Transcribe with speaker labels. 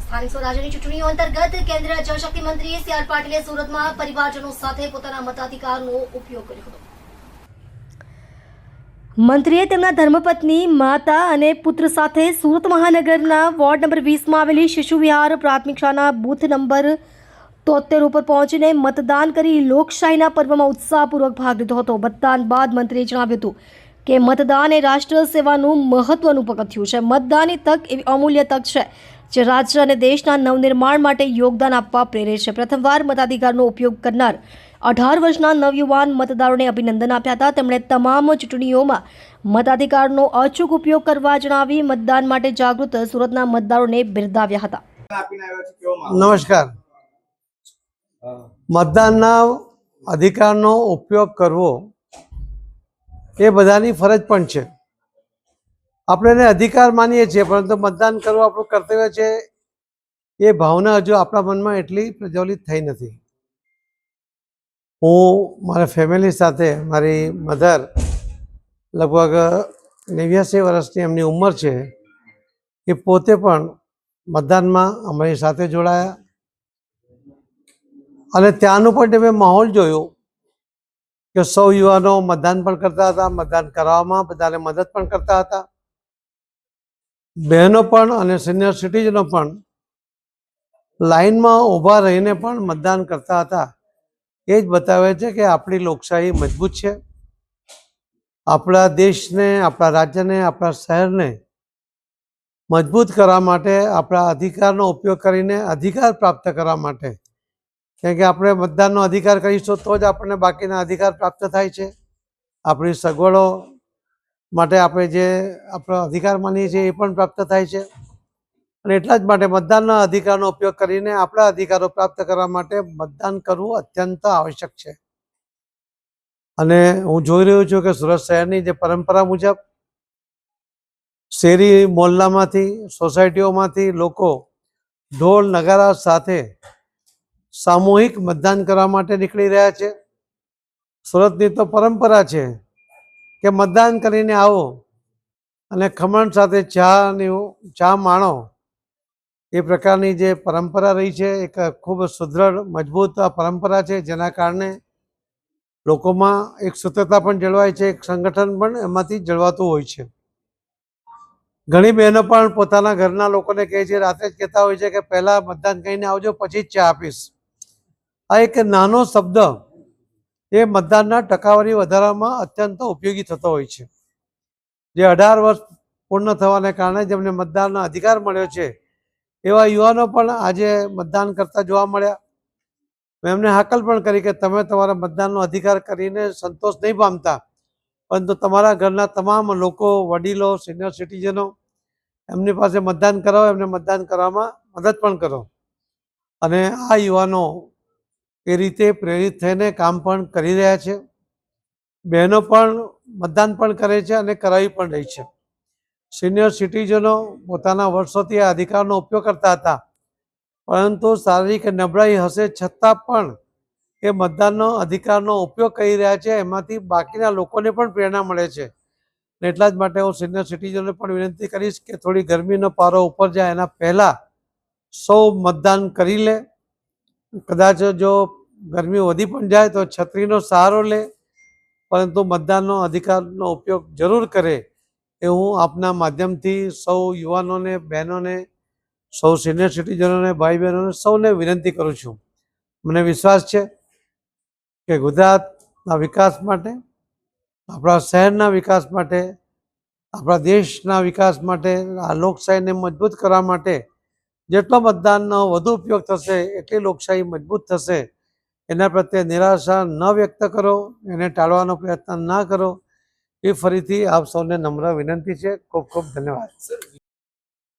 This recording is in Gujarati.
Speaker 1: સ્થાનિક સ્વરાજ્યની ચૂંટણીઓ અંતર્ગત કેન્દ્રીય જળશક્તિ મંત્રી સી આર પાટીલે સુરતમાં પરિવારજનો સાથે પોતાના મતાધિકારનો ઉપયોગ કર્યો હતો। મંત્રીએ તેમના ધર્મપત્ની, માતા અને પુત્ર સાથે સુરત મહાનગરના વોર્ડ નંબર 20માં આવેલી શિશુ વિહાર પ્રાથમિક શાળાના બૂથ નંબર 73 ઉપર પહોંચીને મતદાન કરી લોકશાહીના પર્વમાં ઉત્સાહપૂર્વક ભાગ લીધો હતો। મતદાન બાદ મંત્રીએ જણાવ્યું હતું કે મતદાન એ રાષ્ટ્ર સેવાનું મહત્વનું પગથિયું છે। મતદાનની તક એવી અમૂલ્ય તક છે જે રાજ્ય અને દેશના નવનિર્માણ માટે યોગદાન આપવા પ્રેરે છે। પ્રથમવાર મતાધિકારનો ઉપયોગ કરનાર 18 વર્ષના નવયુવાન મતદારોને અભિનંદન આપ્યા હતા। તેમણે તમામ ચૂંટણીઓમાં મતાધિકારનો અચૂક ઉપયોગ કરવા જણાવી મતદાન માટે જાગૃત સુરતના મતદારોને બિરદાવ્યા હતા।
Speaker 2: નમસ્કાર। મતદાનના અધિકારનો ઉપયોગ કરવો એ બધાની ફરજ પણ છે। આપણે એને અધિકાર માનીએ છીએ, પરંતુ મતદાન કરવું આપણું કર્તવ્ય છે એ ભાવના હજુ આપણા મનમાં એટલી પ્રજ્વલિત થઈ નથી। હું મારા ફેમિલી સાથે, મારી મધર લગભગ 89 વર્ષની એમની ઉંમર છે, એ પોતે પણ મતદાનમાં અમારી સાથે જોડાયા અને ત્યાંનું પણ મેં માહોલ જોયો કે સૌ યુવાનો મતદાન પણ કરતા હતા, મતદાન કરવામાં બધાને મદદ પણ કરતા હતા। બહેનો પણ અને સિનિયર સિટીઝનો પણ લાઈનમાં ઊભા રહીને પણ મતદાન કરતા હતા। એ જ બતાવે છે કે આપણી લોકશાહી મજબૂત છે। આપણા દેશને, આપણા રાજ્યને, આપણા શહેરને મજબૂત કરવા માટે આપણા અધિકારનો ઉપયોગ કરીને અધિકાર પ્રાપ્ત કરવા માટે, કેમ કે આપણે મતદાનનો અધિકાર કરીશું તો જ આપણને બાકીના અધિકાર પ્રાપ્ત થાય છે। આપણી સગવડો માટે આપણે જે આપણો અધિકાર માનીએ છીએ એ પણ પ્રાપ્ત થાય છે અને એટલા જ માટે મતદાનના અધિકારનો ઉપયોગ કરીને આપણા અધિકારો પ્રાપ્ત કરવા માટે મતદાન કરવું અત્યંત આવશ્યક છે। અને હું જોઈ રહ્યો છું કે સુરત શહેરની જે પરંપરા મુજબ શેરી મોહલ્લામાંથી, સોસાયટીઓમાંથી લોકો ઢોલ નગારા સાથે સામૂહિક મતદાન કરવા માટે નીકળી રહ્યા છે। સુરતની તો પરંપરા છે કે મતદાન કરીને આવો અને ખમણ સાથે ચા માણો। એ પ્રકારની જે પરંપરા રહી છે એક ખૂબ સુદૃઢ મજબૂત પરંપરા છે, જેના કારણે લોકોમાં એક સૂત્રતા પણ જળવાય છે, એક સંગઠન પણ એમાંથી જળવાતું હોય છે। ઘણી બહેનો પણ પોતાના ઘરના લોકોને કહે છે, રાતે જ કહેતા હોય છે કે પહેલાં મતદાન કરીને આવજો, પછી જ ચા આપીશ। આ એક નાનો શબ્દ એ મતદાનના ટકાવારી વધારવામાં અત્યંત ઉપયોગી થતો હોય છે। જે 18 વર્ષ પૂર્ણ થવાને કારણે જેમને મતદાનનો અધિકાર મળ્યો છે એવા યુવાનો પણ આજે મતદાન કરતા જોવા મળ્યા। મેં એમને હાકલ પણ કરી કે તમે તમારા મતદાનનો અધિકાર કરીને સંતોષ નહીં પામતા, પરંતુ તમારા ઘરના તમામ લોકો, વડીલો, સિનિયર સિટીઝનો, એમની પાસે મતદાન કરાવો, એમને મતદાન કરવામાં મદદ પણ કરો। અને આ યુવાનો એ રીતે પ્રેરિત થઈને કામ પણ કરી રહ્યા છે। બહેનો પણ મતદાન પણ કરે છે અને કરાવી પણ રહી છે। સિનિયર સિટીઝનો પોતાના વર્ષોથી આ અધિકારનો ઉપયોગ કરતા હતા, પરંતુ શારીરિક નબળાઈ હશે છતાં પણ એ મતદાનનો અધિકારનો ઉપયોગ કરી રહ્યા છે। એમાંથી બાકીના લોકોને પણ પ્રેરણા મળે છે। એટલા જ માટે હું સિનિયર સિટીઝનોને પણ વિનંતી કરીશ કે થોડી ગરમીનો પારો ઉપર જાય એના પહેલાં સૌ મતદાન કરી લે। કદાચ જો ગરમી વધી પણ જાય તો છત્રીનો સહારો લે, પરંતુ મતદાનનો અધિકારનો ઉપયોગ જરૂર કરે એ હું આપના માધ્યમથી સૌ યુવાનોને, બહેનોને, સૌ સિનિયર સિટીઝનોને, ભાઈ બહેનોને સૌને વિનંતી કરું છું। મને વિશ્વાસ છે કે ગુજરાતના વિકાસ માટે, આપણા શહેરના વિકાસ માટે, આપણા દેશના વિકાસ માટે, આ લોકશાહીને મજબૂત કરવા માટે જેટલો મતદાનનો વધુ ઉપયોગ થશે એટલી લોકશાહી મજબૂત થશે। એના પ્રત્યે નિરાશા ન વ્યક્ત કરો, એને ટાળવાનો પ્રયત્ન ના કરો, એ ફરીથી આપ સૌને નમ્ર વિનંતી છે। ખૂબ ખૂબ ધન્યવાદ।